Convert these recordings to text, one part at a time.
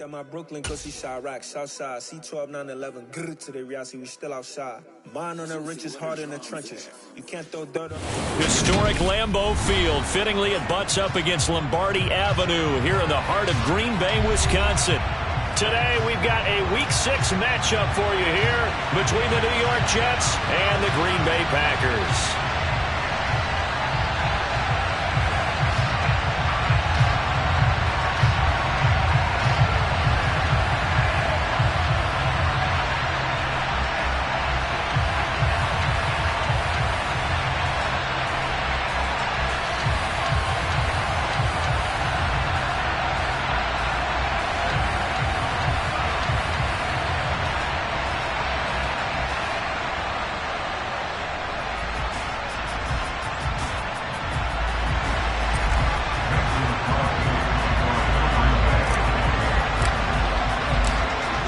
That my Brooklyn go see Chirac, Southside, C12, 911, grrr to the Riasi, we still outside. Mine on the richest, heart in the trenches. You can't throw dirt on. Historic Lambeau Field. Fittingly, it butts up against Lombardi Avenue here in the heart of Green Bay, Wisconsin. Today, we've got a Week 6 matchup for you here between the New York Jets and the Green Bay Packers.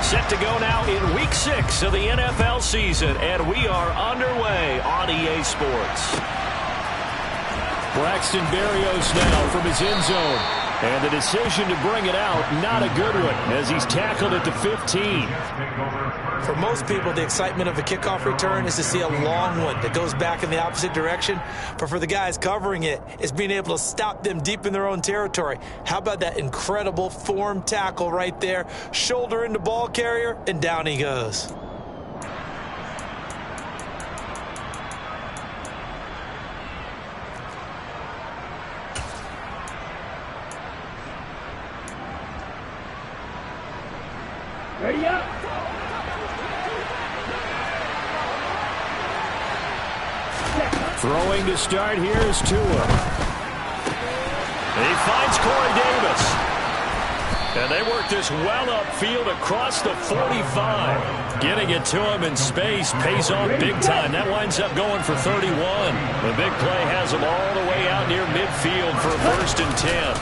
Set to go now in Week 6 of the NFL season, and we are underway on EA Sports. Braxton Berrios now from his end zone. And the decision to bring it out, not a good one, as he's tackled at the 15. For most people, the excitement of a kickoff return is to see a long one that goes back in the opposite direction. But for the guys covering it, it's being able to stop them deep in their own territory. How about that incredible form tackle right there? Shoulder into ball carrier, and down he goes. Ready up. Throwing to start here is Tua. He finds Corey Davis. And they work this well upfield across the 45. Getting it to him in space pays off big time. That winds up going for 31. The big play has him all the way out near midfield for 1st and 10.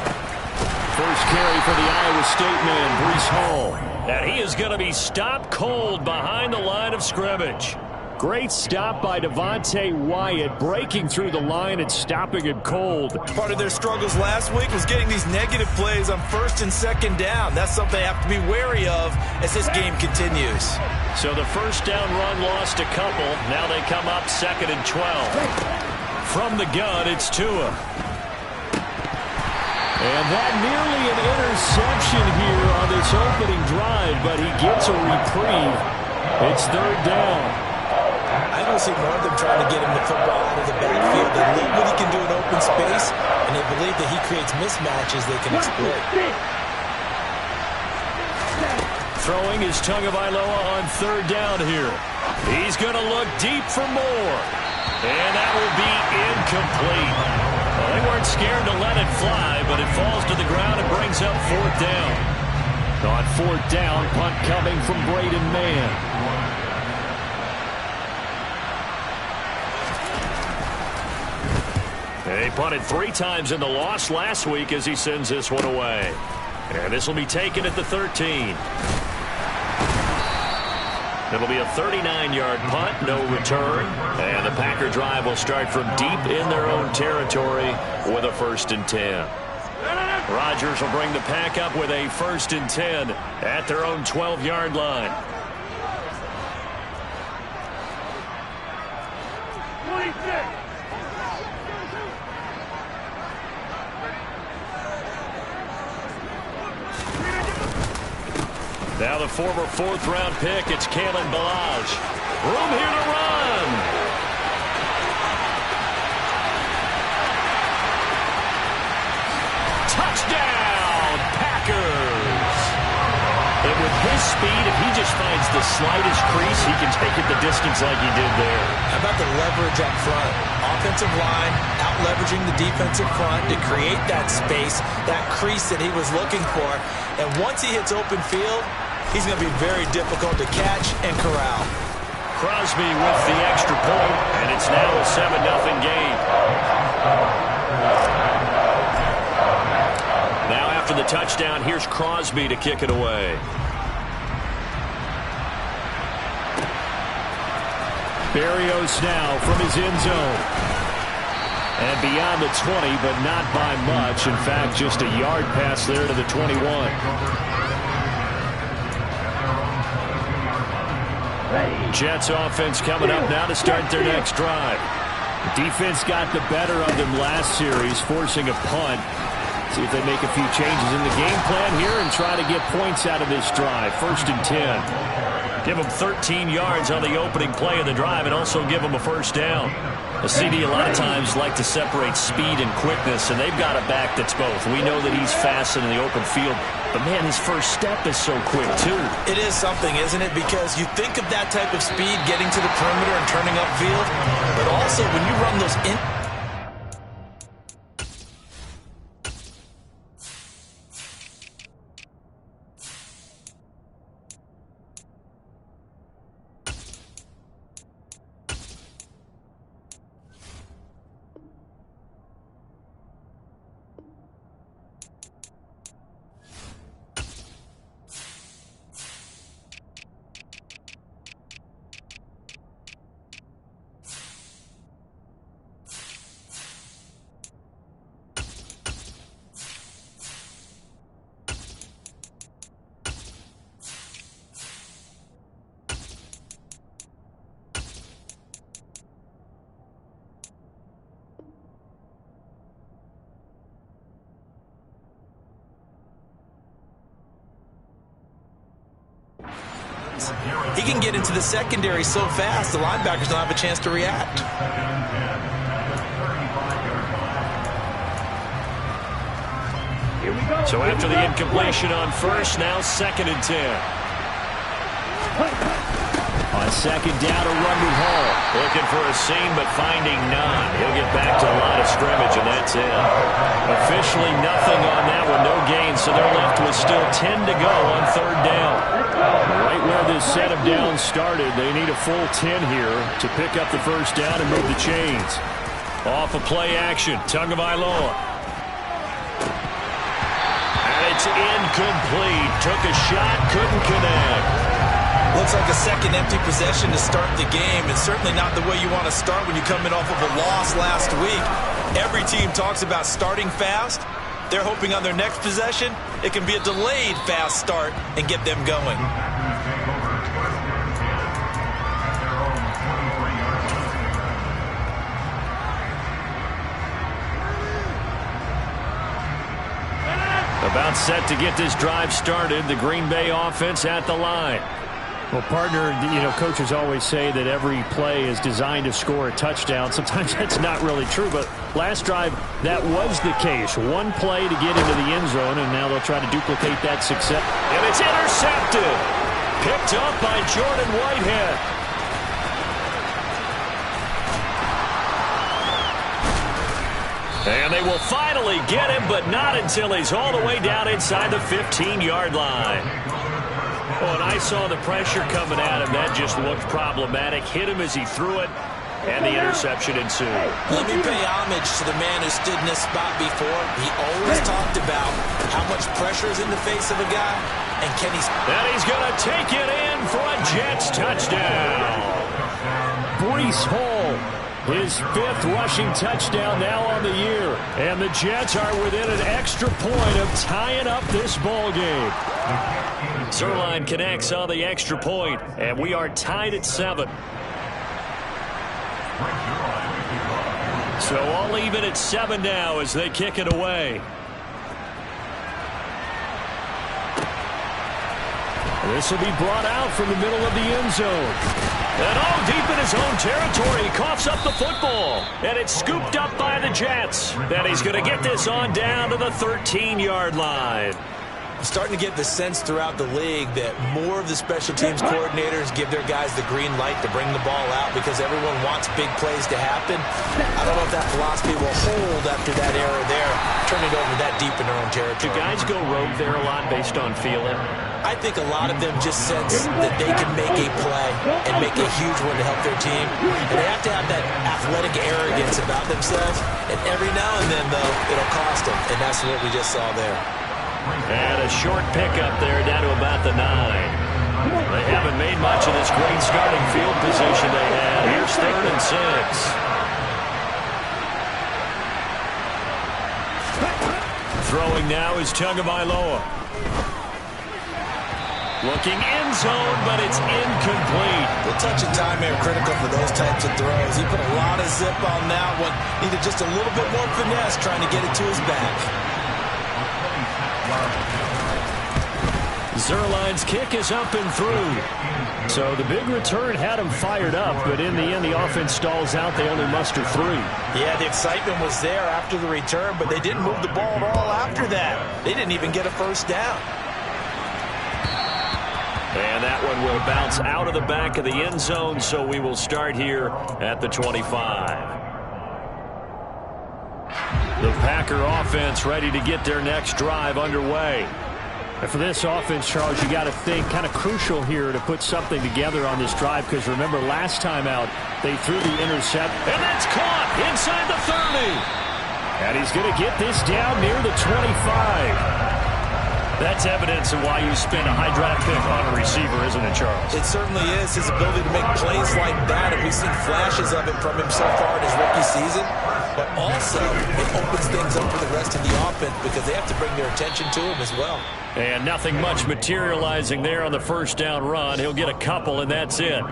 First carry for the Iowa State man, Breece Hall. And he is going to be stopped cold behind the line of scrimmage. Great stop by Devontae Wyatt, breaking through the line and stopping him cold. Part of their struggles last week was getting these negative plays on 1st and 2nd down. That's something they have to be wary of as this game continues. So the first down run lost a couple. Now they come up 2nd and 12. From the gun, it's Tua. And that nearly an interception here on this opening drive, but he gets a reprieve. It's 3rd down. I don't see more of them trying to get him the football out of the backfield. They love what he can do in open space, and they believe that he creates mismatches they can exploit. Throwing is Tagovailoa on 3rd down here. He's going to look deep for more. And that will be incomplete. Well, they weren't scared to let it fly, but it falls to the ground and brings up 4th down. On 4th down, punt coming from Braden Mann. He punted 3 times in the loss last week as he sends this one away. And this will be taken at the 13. It'll be a 39-yard punt, no return. And the Packer drive will start from deep in their own territory with a 1st and 10. Rodgers will bring the Pack up with a 1st and 10 at their own 12-yard line. 26. Now the former 4th-round pick, it's Kalen Ballage. Room here to run. Touchdown, Packers. And with his speed, if he just finds the slightest crease, he can take it the distance like he did there. How about the leverage up front? Offensive line out-leveraging the defensive front to create that space, that crease that he was looking for. And once he hits open field, he's going to be very difficult to catch and corral. Crosby with the extra point, and it's now a 7-0 game. Now after the touchdown, here's Crosby to kick it away. Berrios now from his end zone. And beyond the 20, but not by much. In fact, just a yard pass there to the 21. Jets offense coming up now to start their next drive. Defense got the better of them last series, forcing a punt. See if they make a few changes in the game plan here and try to get points out of this drive. 1st and 10. Give them 13 yards on the opening play of the drive and also give them a first down. A CD a lot of times like to separate speed and quickness, and they've got a back that's both. We know that he's fast in the open field, but, man, his first step is so quick, too. It is something, isn't it? Because you think of that type of speed getting to the perimeter and turning upfield, but also when you run those in... He can get into the secondary so fast, the linebackers don't have a chance to react. So after the incompletion on first, now 2nd and 10. On 2nd down, a run with Hall. Looking for a seam, but finding none. He'll get back to the line of scrimmage, and that's it. Officially nothing on that one, no gain, so they're left with still 10 to go on 3rd down. Right where this set of downs started, they need a full 10 here to pick up the first down and move the chains. Off of play action, Tagovailoa. And it's incomplete. Took a shot, couldn't connect. Looks like a second empty possession to start the game, and certainly not the way you want to start when you come in off of a loss last week. Every team talks about starting fast. They're hoping on their next possession, it can be a delayed fast start and get them going. About set to get this drive started, the Green Bay offense at the line. Well, partner, coaches always say that every play is designed to score a touchdown. Sometimes that's not really true, but last drive, that was the case. One play to get into the end zone, and now they'll try to duplicate that success. And it's intercepted. Picked up by Jordan Whitehead. And they will finally get him, but not until he's all the way down inside the 15-yard line. Oh, and I saw the pressure coming at him. That just looked problematic. Hit him as he threw it, and the interception ensued. Let me pay homage to the man who stood in this spot before. He always talked about how much pressure is in the face of a guy, and can he... And he's going to take it in for a Jets touchdown. Breece Hall, his 5th rushing touchdown now on the year. And the Jets are within an extra point of tying up this ball game. Zuerlein connects on the extra point, and we are tied at 7. So all even at 7 now as they kick it away. This will be brought out from the middle of the end zone. And all deep in his own territory, he coughs up the football. And it's scooped up by the Jets. And he's going to get this on down to the 13-yard line. Starting to get the sense throughout the league that more of the special teams coordinators give their guys the green light to bring the ball out because everyone wants big plays to happen. I don't know if that philosophy will hold after that error there. Turn it over that deep in their own territory. Do guys go rogue there a lot based on feeling? I think a lot of them just sense that they can make a play and make a huge one to help their team. And they have to have that athletic arrogance about themselves. And every now and then, though, it'll cost them. And that's what we just saw there. And a short pickup there down to about the 9. They haven't made much of this great starting field position they had. Here's 3rd and 6. Throwing now is Tagovailoa. Looking end zone, but it's incomplete. The touch and time here critical for those types of throws. He put a lot of zip on that one. Needed just a little bit more finesse trying to get it to his back. Zuerlein's kick is up and through. So the big return had him fired up, but in the end, the offense stalls out. They only muster 3. Yeah, the excitement was there after the return, but they didn't move the ball at all after that. They didn't even get a first down. And that one will bounce out of the back of the end zone, so we will start here at the 25. The Packer offense ready to get their next drive underway. And for this offense, Charles, you got to think kind of crucial here to put something together on this drive, because remember last time out they threw the intercept. And that's caught inside the 30. And he's going to get this down near the 25. That's evidence of why you spend a high draft pick on a receiver, isn't it, Charles? It certainly is. His ability to make plays like that, and we've seen flashes of it from him so far in his rookie season. But also, it opens things up for the rest of the offense because they have to bring their attention to him as well. And nothing much materializing there on the first down run. He'll get a couple, and that's it.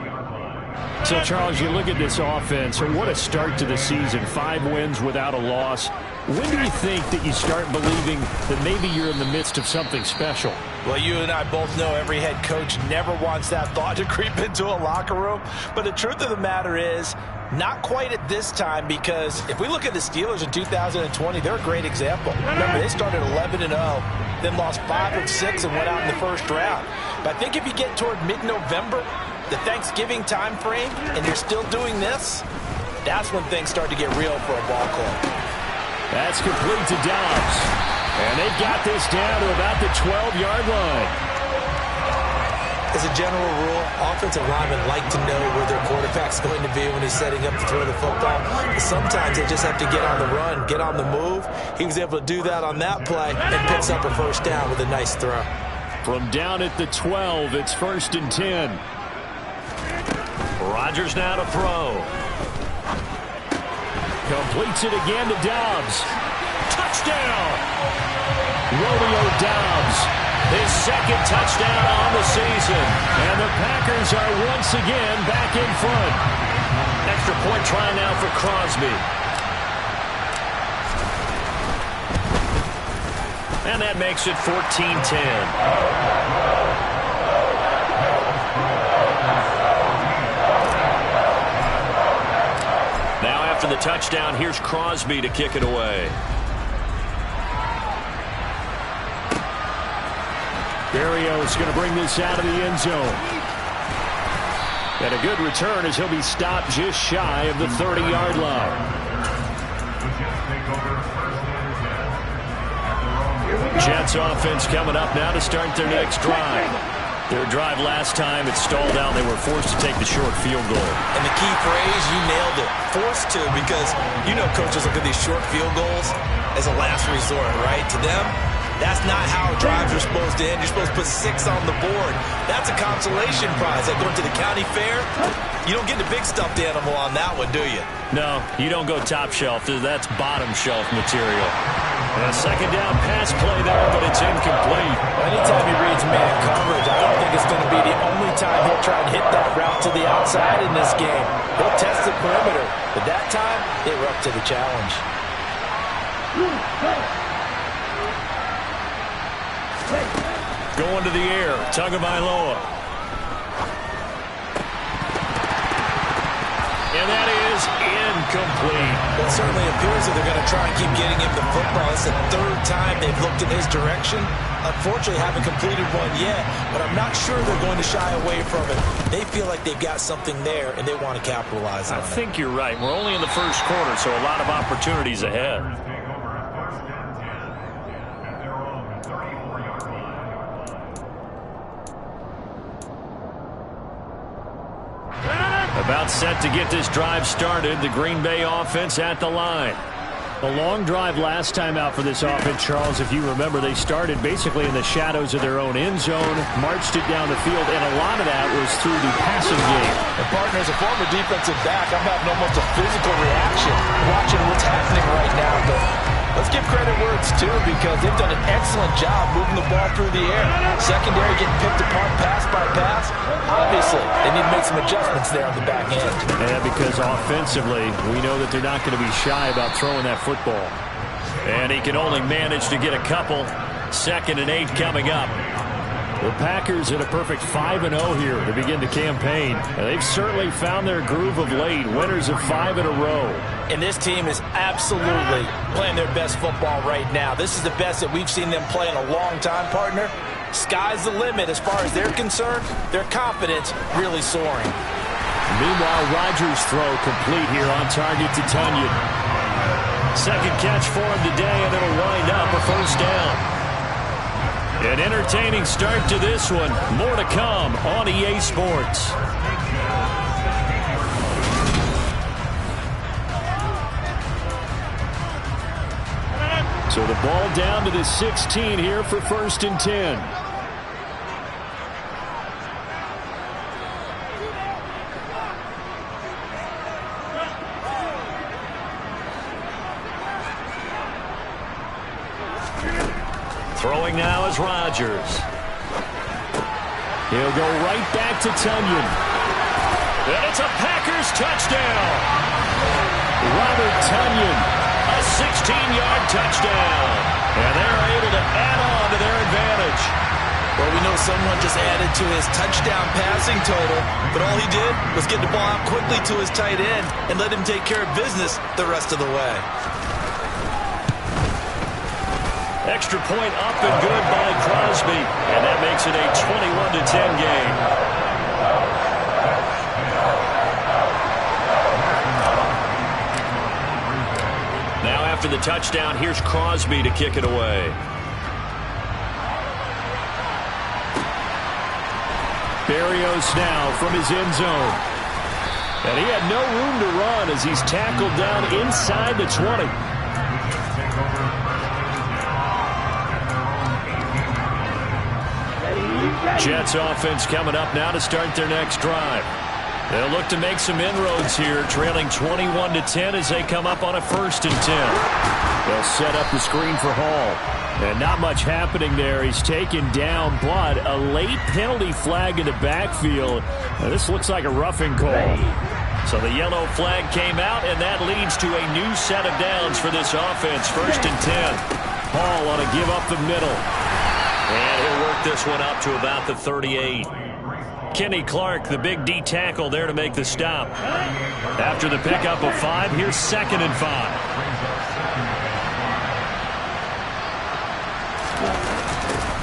So, Charles, you look at this offense, and what a start to the season. 5 wins without a loss. When do you think that you start believing that maybe you're in the midst of something special? Well, you and I both know every head coach never wants that thought to creep into a locker room. But the truth of the matter is, not quite at this time, because if we look at the Steelers in 2020, they're a great example. Remember, they started 11-0, then lost 5 of 6 and went out in the first round. But I think if you get toward mid-November, the Thanksgiving time frame, and you're still doing this, that's when things start to get real for a ball club. That's complete to Dobbs. And they've got this down to about the 12-yard line. As a general rule, offensive linemen like to know where their quarterback's going to be when he's setting up to throw the football. But sometimes they just have to get on the run, get on the move. He was able to do that on that play and picks up a first down with a nice throw. From down at the 12, it's 1st and 10. Rodgers now to throw. Completes it again to Dobbs. Touchdown! Romeo Dobbs. His second touchdown on the season. And the Packers are once again back in front. Extra point try now for Crosby. And that makes it 14-10. After the touchdown, here's Crosby to kick it away. Berrios going to bring this out of the end zone. And a good return as he'll be stopped just shy of the 30-yard line. Jets offense coming up now to start their next drive. Their drive last time, it stalled out. They were forced to take the short field goal. And the key phrase, you nailed it. Forced to, because you know coaches look at these short field goals as a last resort, right? To them, that's not how drives are supposed to end. You're supposed to put 6 on the board. That's a consolation prize. Like going to the county fair, you don't get the big stuffed animal on that one, do you? No, you don't go top shelf. That's bottom shelf material. And a second down pass play there, but it's incomplete. Anytime he reads man coverage, I don't think it's going to be the only time he'll try and hit that route to the outside in this game. He'll test the perimeter, but that time, they were up to the challenge. Going to the air, Tagovailoa. And that is incomplete. Well, it certainly appears that they're going to try and keep getting him the football. It's the 3rd time they've looked in his direction. Unfortunately, haven't completed one yet, but I'm not sure they're going to shy away from it. They feel like they've got something there, and they want to capitalize on it. I think you're right. We're only in the first quarter, so a lot of opportunities ahead. About set to get this drive started. The Green Bay offense at the line. A long drive last time out for this offense, Charles. If you remember, they started basically in the shadows of their own end zone, marched it down the field, and a lot of that was through the passing game. And partner, as a former defensive back, I'm having almost a physical reaction watching what's happening right now. But Let's give credit where it's due because they've done an excellent job moving the ball through the air. Secondary getting picked apart pass by pass. Obviously, they need to make some adjustments there on the back end. Yeah, because offensively, we know that they're not going to be shy about throwing that football. And he can only manage to get a couple. 2nd and 8 coming up. The Packers at a perfect 5-0 here to begin the campaign. And they've certainly found their groove of late. Winners of 5 in a row. And this team is absolutely playing their best football right now. This is the best that we've seen them play in a long time, partner. Sky's the limit as far as they're concerned. Their confidence really soaring. Meanwhile, Rodgers' throw complete here on target to Tonyan. 2nd catch for him today, and it'll wind up a 1st down. An entertaining start to this one. More to come on EA Sports. So the ball down to the 16 here for 1st and 10. Throwing now is Rodgers. He'll go right back to Tonyan. And it's a Packers touchdown. Robert Tonyan, a 16-yard touchdown. And they're able to add on to their advantage. Well, we know someone just added to his touchdown passing total, but all he did was get the ball out quickly to his tight end and let him take care of business the rest of the way. Extra point up and good by Crosby. And that makes it a 21-10 game. Now after the touchdown, here's Crosby to kick it away. Berrios now from his end zone. And he had no room to run as he's tackled down inside the 20. Jets offense coming up now to start their next drive. They'll look to make some inroads here, trailing 21-10 as they come up on a 1st and 10. They'll set up the screen for Hall. And not much happening there. He's taken down, but a late penalty flag in the backfield. Now, this looks like a roughing call. So the yellow flag came out, and that leads to a new set of downs for this offense. 1st and 10. Hall on a give up the middle. And he'll work this one up to about the 38. Kenny Clark, the big D tackle there to make the stop. After the pickup of 5, here's 2nd and 5.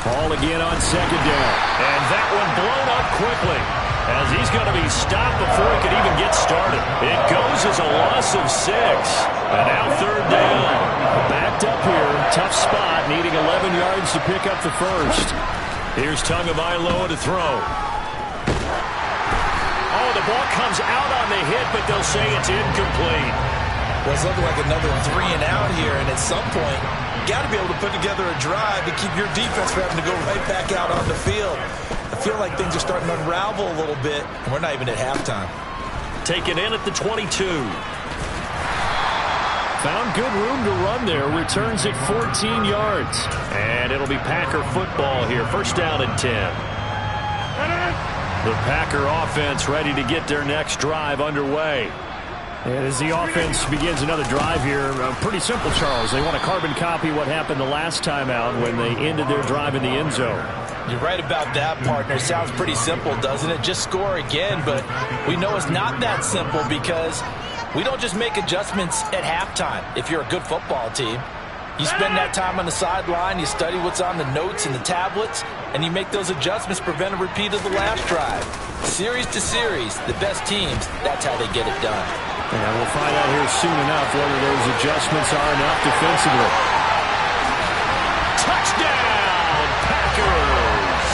Hall again on 2nd down. And that one blown up quickly as he's going to be stopped before he could even get started. It goes as a loss of 6. And now 3rd down. Backed up here. Tough spot. Needing 11 yards to pick up the 1st. Here's Tagovailoa to throw. Oh, the ball comes out on the hit, but they'll say it's incomplete. Well, it's looking like another 3 and out here, and at some point, you got to be able to put together a drive to keep your defense from having to go right back out on the field. I feel like things are starting to unravel a little bit, and we're not even at halftime. Taken in at the 22. Found good room to run there. Returns at 14 yards. And it'll be Packer football here. 1st down and 10. The Packer offense ready to get their next drive underway. And as the offense begins another drive here, pretty simple, Charles. They want to carbon copy what happened the last time out when they ended their drive in the end zone. You're right about that, partner. Sounds pretty simple, doesn't it? Just score again, but we know it's not that simple because we don't just make adjustments at halftime if you're a good football team. You spend that time on the sideline, you study what's on the notes and the tablets, and you make those adjustments, prevent a repeat of the last drive. Series to series, the best teams, that's how they get it done. And we'll find out here soon enough whether those adjustments are enough defensively. Touchdown, Packers!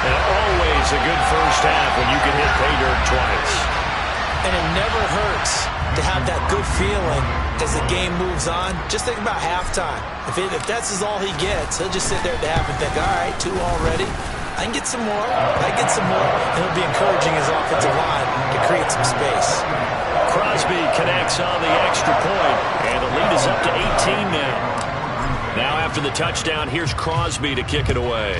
And always a good first half when you can hit pay dirt twice. And it never hurts to have that good feeling as the game moves on. Just think about halftime. If that's all he gets, he'll just sit there at the half and think, all right, 2 already. I can get some more. I can get some more. And he'll be encouraging his offensive line to create some space. Crosby connects on the extra point, and the lead is up to 18 now. Now after the touchdown, here's Crosby to kick it away.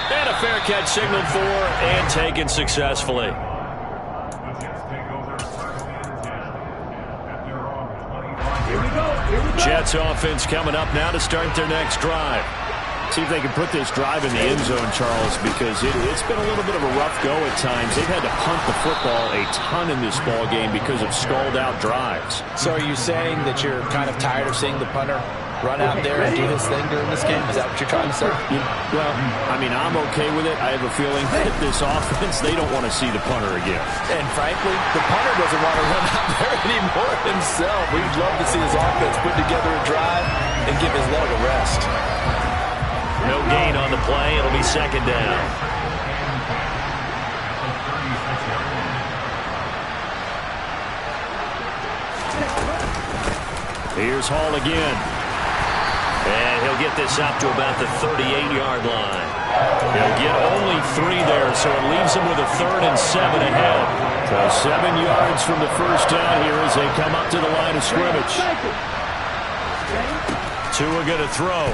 And a fair catch signaled for and taken successfully. Jets offense coming up now to start their next drive. See if they can put this drive in the end zone, Charles, because it's been a little bit of a rough go at times. They've had to punt the football a ton in this ball game because of stalled-out drives. So are you saying that you're kind of tired of seeing the punter run out there and do his thing during this game? Is that what you're trying to say? Well, I mean, I'm okay with it. I have a feeling that this offense, they don't want to see the punter again. And frankly, the punter doesn't want to run out there anymore himself. We'd love to see his offense put together a drive and give his leg a rest. No gain on the play. It'll be second down. Here's Hall again. And he'll get this up to about the 38-yard line. He'll get only 3 there, so it leaves him with a 3rd and 7 ahead. So 7 yards from the first down here as they come up to the line of scrimmage. Tua going to throw.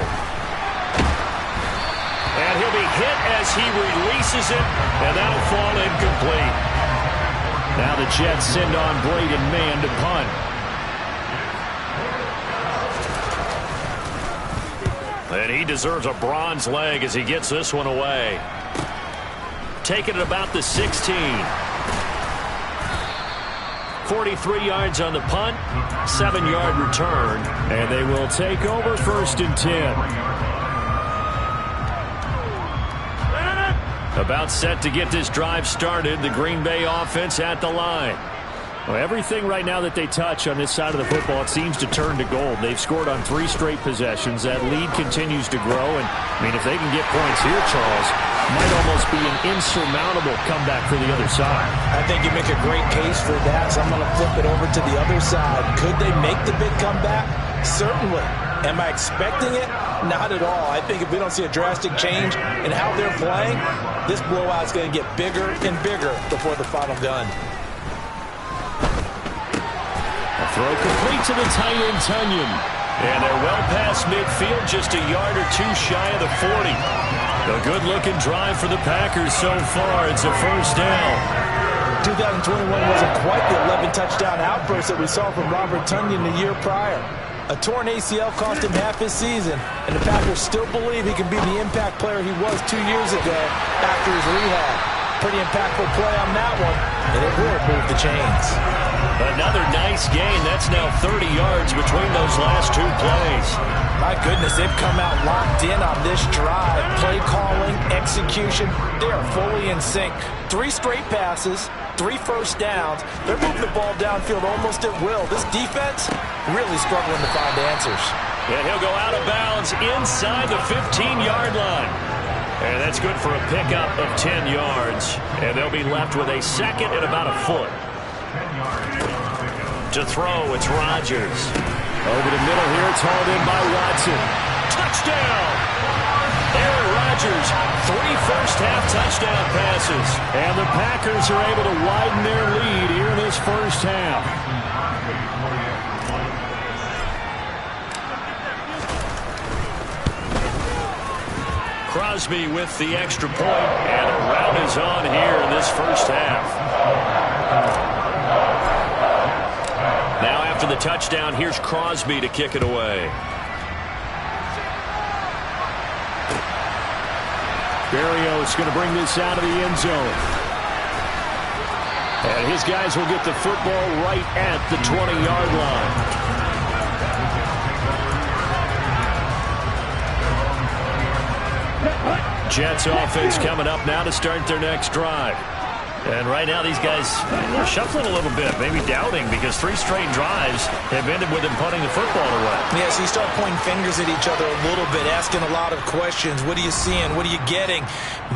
And he'll be hit as he releases it, and that'll fall incomplete. Now the Jets send on Braden Mann to punt. And he deserves a bronze leg as he gets this one away. Taking it about the 16. 43 yards on the punt, 7-yard return. And they will take over 1st and 10. About set to get this drive started. The Green Bay offense at the line. Well, everything right now that they touch on this side of the football, it seems to turn to gold. They've scored on 3 straight possessions. That lead continues to grow. And, I mean, if they can get points here, Charles, might almost be an insurmountable comeback for the other side. I think you make a great case for that, so I'm going to flip it over to the other side. Could they make the big comeback? Certainly. Am I expecting it? Not at all. I think if we don't see a drastic change in how they're playing, this blowout is going to get bigger and bigger before the final gun. A throw complete to the tight end, Tunyon. And they're well past midfield, just a yard or 2 shy of the 40. A good-looking drive for the Packers so far. It's a 1st down. 2021 wasn't quite the 11-touchdown outburst that we saw from Robert Tunyon the year prior. A torn ACL cost him half his season, and the Packers still believe he can be the impact player he was 2 years ago after his rehab. Pretty impactful play on that one, and it will move the chains. Another nice gain. That's now 30 yards between those last 2 plays. My goodness, they've come out locked in on this drive. Play calling, execution, they are fully in sync. 3 straight passes, 3 first downs. They're moving the ball downfield almost at will. This defense really struggling to find answers. And he'll go out of bounds inside the 15-yard line. And that's good for a pickup of 10 yards. And they'll be left with a 2nd and about a foot. To throw, it's Rodgers. Over the middle here, it's hauled in by Watson. Touchdown! Aaron Rodgers, 3 first-half touchdown passes. And the Packers are able to widen their lead here in this first half. Crosby with the extra point, and a rout is on here in this first half. Now after the touchdown, here's Crosby to kick it away. Berrios going to bring this out of the end zone. And his guys will get the football right at the 20-yard line. Jets offense coming up now to start their next drive. And right now these guys are shuffling a little bit, maybe doubting, because 3 straight drives have ended with them punting the football away. Yeah, so you start pointing fingers at each other a little bit, asking a lot of questions. What are you seeing? What are you getting?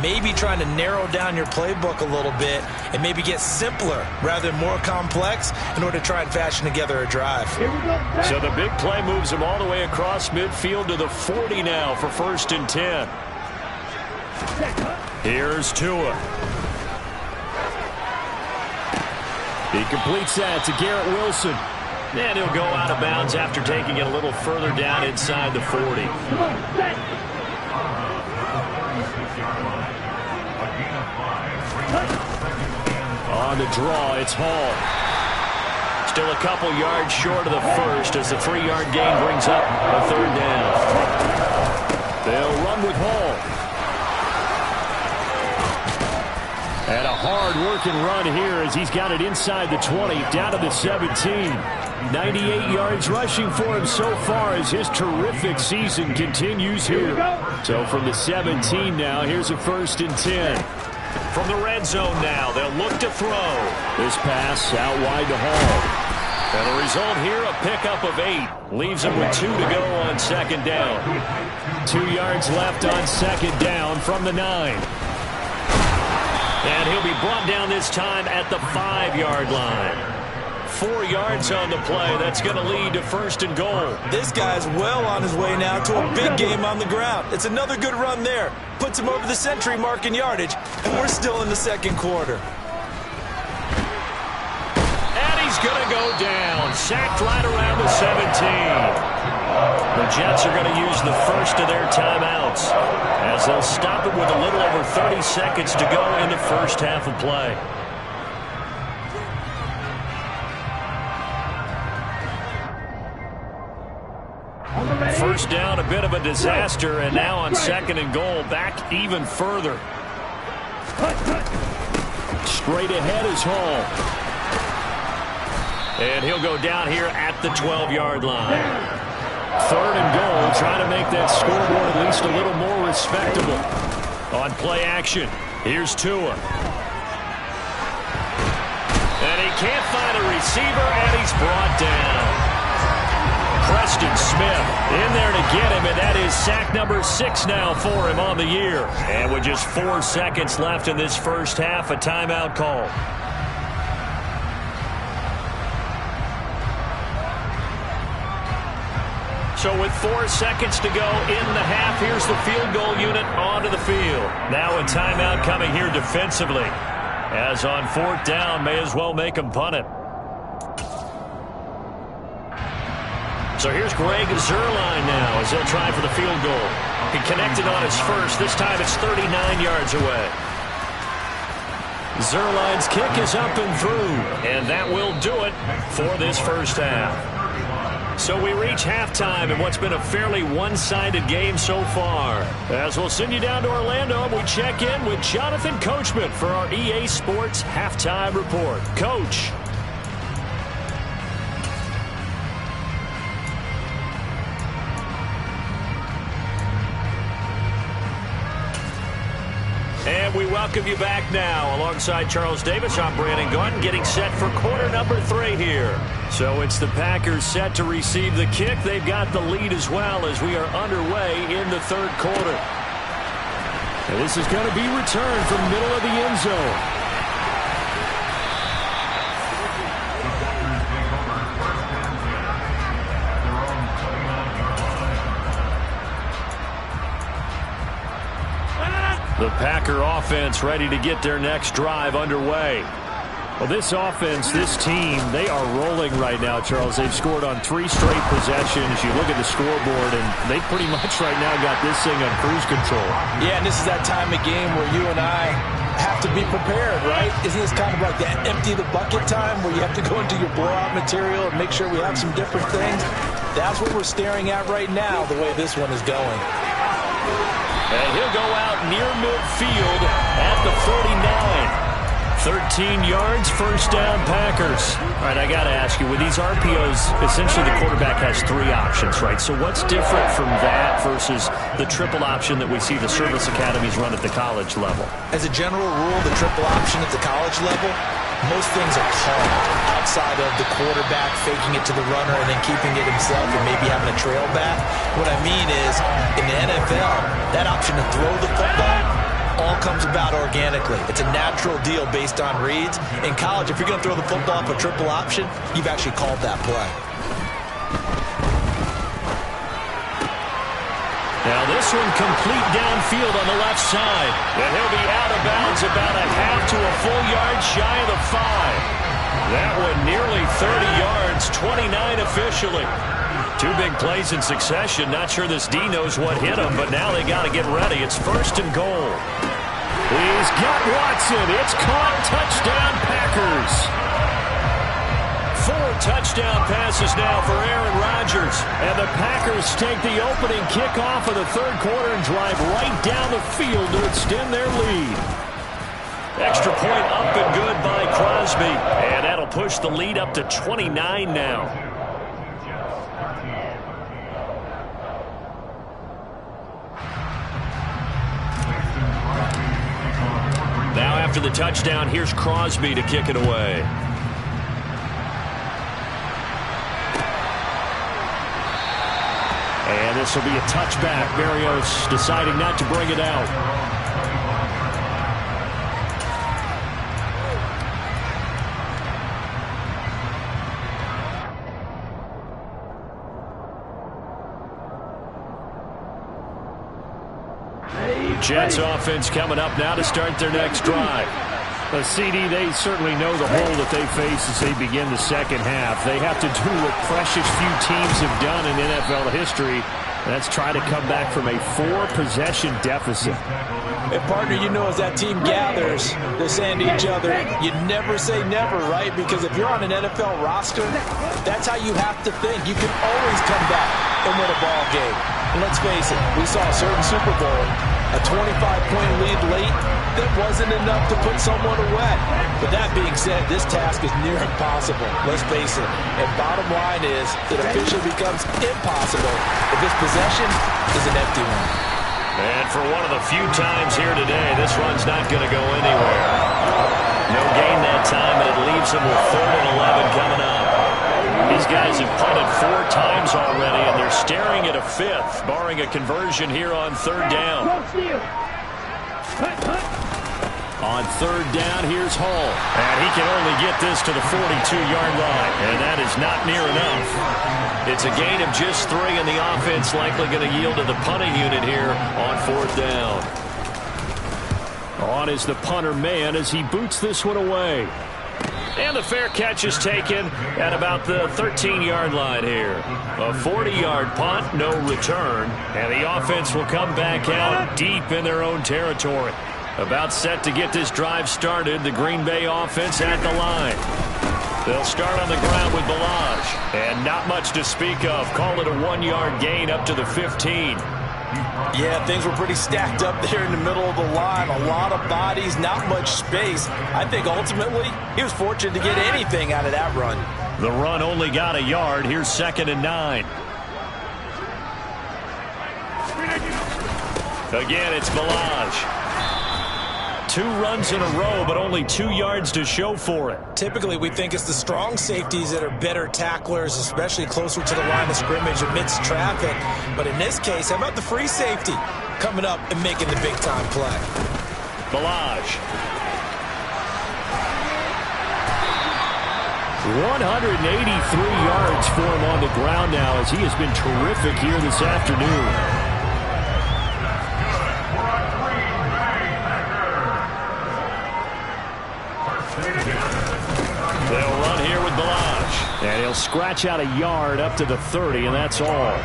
Maybe trying to narrow down your playbook a little bit and maybe get simpler rather than more complex in order to try and fashion together a drive. So the big play moves them all the way across midfield to the 40 now for 1st and 10. He completes that to Garrett Wilson. And he'll go out of bounds after taking it a little further down inside the 40. On the draw, it's Hall. Still a couple yards short of the first as the 3-yard gain brings up a third down. They'll run with Hall. And a hard-working run here as he's got it inside the 20, down to the 17. 98 yards rushing for him so far as his terrific season continues here. So from the 17 now, here's a 1st and 10. From the red zone now, they'll look to throw. This pass out wide to Hall. And the result here, a pickup of 8. Leaves him with 2 to go on 2nd down. 2 yards left on 2nd down from the 9. And he'll be brought down this time at the 5-yard line. 4 yards on the play. That's going to lead to 1st and goal. This guy's well on his way now to a big game on the ground. It's another good run there. Puts him over the century mark in yardage, and we're still in the 2nd quarter. He's going to go down. Sacked right around the 17. The Jets are going to use the first of their timeouts as they'll stop it with a little over 30 seconds to go in the first half of play. First down, a bit of a disaster, and now on 2nd and goal, back even further. Straight ahead is Hall. And he'll go down here at the 12-yard line. 3rd and goal, trying to make that scoreboard at least a little more respectable. On play action, here's Tua. And he can't find a receiver, and he's brought down. Preston Smith in there to get him, and that is sack number 6 now for him on the year. And with just 4 seconds left in this first half, a timeout call. So with 4 seconds to go in the half, here's the field goal unit onto the field. Now a timeout coming here defensively. As on 4th down, may as well make him punt it. So here's Greg Zuerlein now as he'll try for the field goal. He connected on his first. This time it's 39 yards away. Zuerlein's kick is up and through, and that will do it for this first half. So we reach halftime in what's been a fairly one-sided game so far. As we'll send you down to Orlando, we check in with Jonathan Coachman for our EA Sports Halftime Report. Coach. And we welcome you back now. Alongside Charles Davis, I'm Brandon Gaudin, getting set for quarter number 3 here. So it's the Packers set to receive the kick. They've got the lead as well as we are underway in the 3rd quarter. And this is going to be returned from the middle of the end zone. The Packer offense ready to get their next drive underway. Well, this offense, this team, they are rolling right now, Charles. They've scored on 3 straight possessions. You look at the scoreboard, and they pretty much right now got this thing on cruise control. Yeah, and this is that time of game where you and I have to be prepared, right? Isn't this kind of like that empty the bucket time where you have to go into your blowout material and make sure we have some different things? That's what we're staring at right now, the way this one is going. And he'll go out near midfield at the 49. 13 yards, first down, Packers. All right, I got to ask you, with these RPOs, essentially the quarterback has 3 options, right? So what's different from that versus the triple option that we see the service academies run at the college level? As a general rule, the triple option at the college level, most things are called outside of the quarterback faking it to the runner and then keeping it himself and maybe having a trail back. What I mean is, in the NFL, that option to throw the football all comes about organically. It's a natural deal based on reads. In college, if you're going to throw the football up a triple option, you've actually called that play. Now this one complete downfield on the left side. And he'll be out of bounds about a half to a full yard shy of the 5. That one nearly 30 yards, 29 officially. Two big plays in succession. Not sure this D knows what hit him, but now they got to get ready. It's 1st and goal. He's got Watson. It's caught. Touchdown, Packers. 4 touchdown passes now for Aaron Rodgers. And the Packers take the opening kickoff of the 3rd quarter and drive right down the field to extend their lead. Extra point up and good by Crosby. And that'll push the lead up to 29 now. Now after the touchdown, here's Crosby to kick it away. And this will be a touchback. Berrios deciding not to bring it out. Jets offense coming up now to start their next drive. The CD, they certainly know the hole that they face as they begin the second half. They have to do what precious few teams have done in NFL history. That's try to come back from a 4-possession deficit. And partner, you know, as that team gathers, they're saying to each other, you never say never, right? Because if you're on an NFL roster, that's how you have to think. You can always come back and win a ball game. And let's face it, we saw a certain Super Bowl, a 25-point lead late, that wasn't enough to put someone away. But that being said, this task is near impossible. Let's face it. And bottom line is, it officially becomes impossible if this possession is an empty one. And for one of the few times here today, this run's not going to go anywhere. No gain that time, and it leaves them with 3rd and 11 coming up. These guys have punted 4 times already, and they're staring at a 5th, barring a conversion here on 3rd down. On 3rd down, here's Hall. And he can only get this to the 42-yard line, and that is not near enough. It's a gain of just 3, and the offense likely going to yield to the punting unit here on 4th down. On is the punter man as he boots this one away. And the fair catch is taken at about the 13-yard line here. A 40-yard punt, no return, and the offense will come back out deep in their own territory. About set to get this drive started, the Green Bay offense at the line. They'll start on the ground with Balaj, and not much to speak of. Call it a 1-yard gain up to the 15. Yeah, things were pretty stacked up there in the middle of the line. A lot of bodies, not much space. I think ultimately he was fortunate to get anything out of that run. The run only got a yard. Here's 2nd and 9. Again, it's Balaj. 2 runs in a row, but only 2 yards to show for it. Typically, we think it's the strong safeties that are better tacklers, especially closer to the line of scrimmage amidst traffic. But in this case, how about the free safety coming up and making the big-time play? Balaj. 183 yards for him on the ground now as he has been terrific here this afternoon. They'll run here with Balaj. And he'll scratch out a yard up to the 30, and that's all.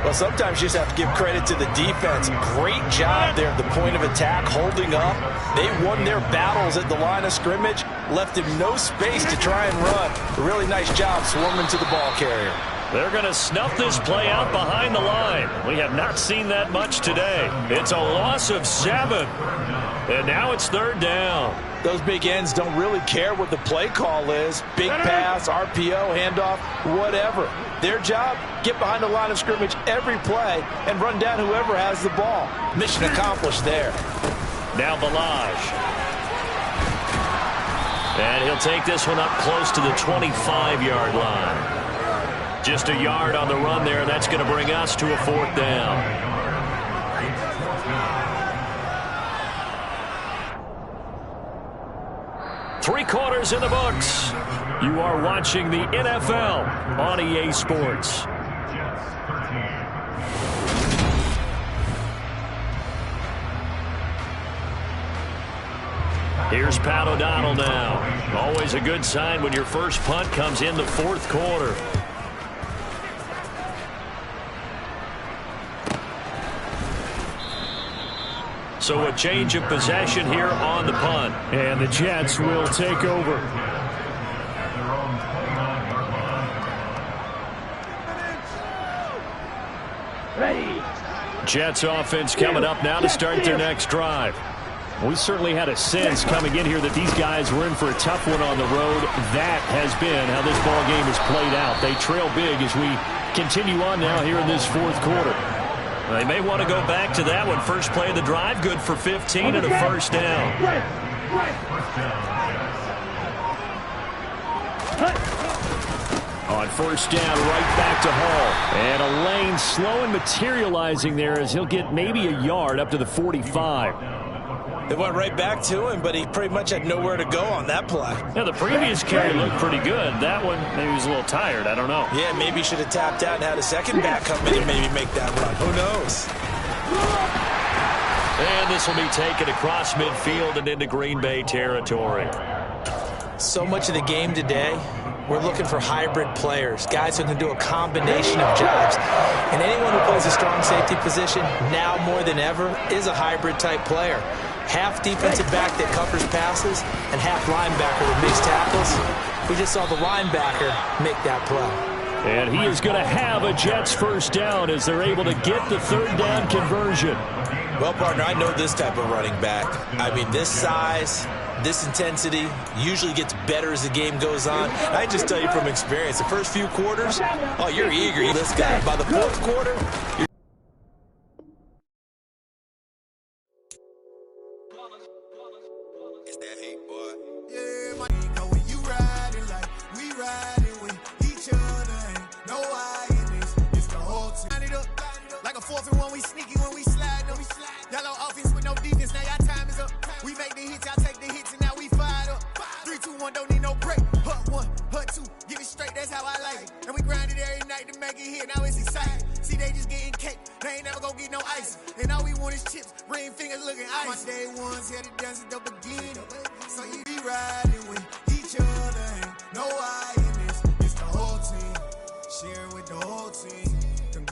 Well, sometimes you just have to give credit to the defense. Great job there at the point of attack, holding up. They won their battles at the line of scrimmage, left him no space to try and run. A really nice job swarming to the ball carrier. They're going to snuff this play out behind the line. We have not seen that much today. It's a loss of 7. And now it's 3rd down. Those big ends don't really care what the play call is. Big pass, RPO, handoff, whatever. Their job, get behind the line of scrimmage every play and run down whoever has the ball. Mission accomplished there. Now Balaj. And he'll take this one up close to the 25-yard line. Just a yard on the run there. That's going to bring us to a 4th down. Three quarters in the books. You are watching the NFL on EA Sports. Here's Pat O'Donnell now. Always a good sign when your first punt comes in the fourth quarter. So a change of possession here on the punt. And the Jets will take over. Ready. Jets offense coming up now to start their next drive. We certainly had a sense coming in here that these guys were in for a tough one on the road. That has been how this ball game has played out. They trail big as we continue on now here in this fourth quarter. They may want to go back to that one. First play of the drive, good for 15 and a first down. On first down, right back to Hall. And a lane slow and materializing there as he'll get maybe a yard up to the 45. They went right back to him, but he pretty much had nowhere to go on that play. Yeah, the previous carry looked pretty good. That one, maybe he was a little tired. I don't know. Yeah, maybe he should have tapped out and had a second back come in and maybe make that run. Who knows? And this will be taken across midfield and into Green Bay territory. So much of the game today, we're looking for hybrid players, guys who can do a combination of jobs. And anyone who plays a strong safety position, now more than ever, is a hybrid type player. Half defensive back that covers passes and half linebacker that makes tackles. We just saw the linebacker make that play. And he is going to have a Jets first down as they're able to get the third down conversion. Well, partner, I know this type of running back. I mean, this size, this intensity usually gets better as the game goes on. I just tell you from experience, the first few quarters, oh, you're eager. This guy, by the fourth quarter, you're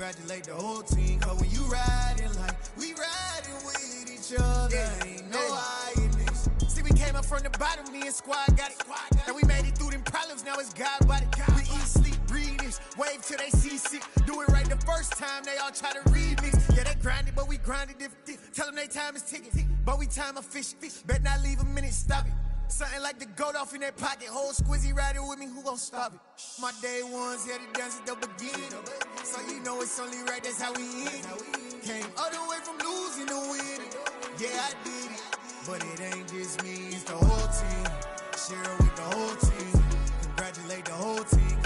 congratulate the whole team. Cause when you riding like we riding with each other, ain't no hiding this. See, we came up from the bottom, me and squad got it. And we made it through them problems, now it's God body. We eat, sleep, breathe this, wave till they see sick. Do it right the first time, they all try to remix. Yeah, they grinded, but we grinded different. Tell them they time is ticking, but we time a fish. Bet not leave a minute, stop it. Something like the goat off in that pocket. Whole squizzy riding with me, who gon' stop it? My day ones had to dance at the beginning. So you know it's only right, that's how we end. Came all the way from losing to winning. Yeah, I did it. But it ain't just me, it's the whole team. Share it with the whole team. Congratulate the whole team.